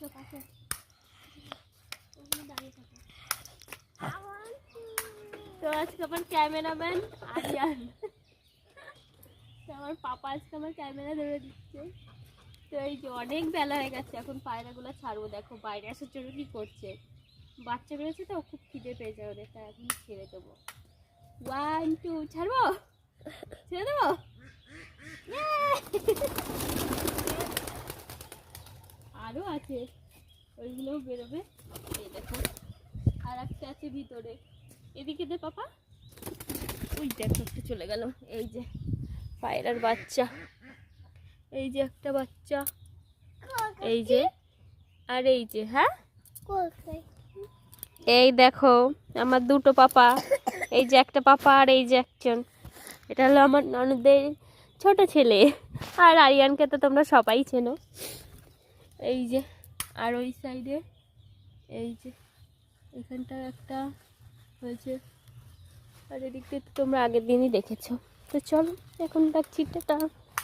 তো আজকে আমার ক্যামেরাম্যান আরিয়ান, আমার পাপা আজকে আমার ক্যামেরা ধরে দিচ্ছে। তো এই যে অনেক বেলা হয়ে গেছে, এখন পায়রাগুলো ছাড়বো। দেখো বাইরে আসার জন্য কি করছে, বাচ্চা বেরোচ্ছে তো খুব খিদে পেয়ে যায় ওদের, তাই এখন ছেড়ে দেবো। 1 2 ছাড়বো, ছেড়ে দেবো। আরো আছে, ওইগুলোও বেরোবে। এই দেখো আর একটা আছে ভিতরে, এদিকে দে পাপা। ওই দেখো একটু চলে গেল। এই যে পায়রার বাচ্চা, এই যে একটা বাচ্চা, এই যে, আর এই যে, হ্যাঁ এই দেখো আমার দুটো পাপা, এই যে একটা পাপা আর এই যে একজন, এটা হলো আমার ননদের ছোট ছেলে। আর আরিয়ানকে তো তোমরা সবাই চেনো। এই যে আর ওই সাইডে এই যে এখানটা একটা হয়েছে, আর এদিক দিয়ে তোমরা আগের দিনই দেখেছো। তো চলো এখন রাখছি, টাটা।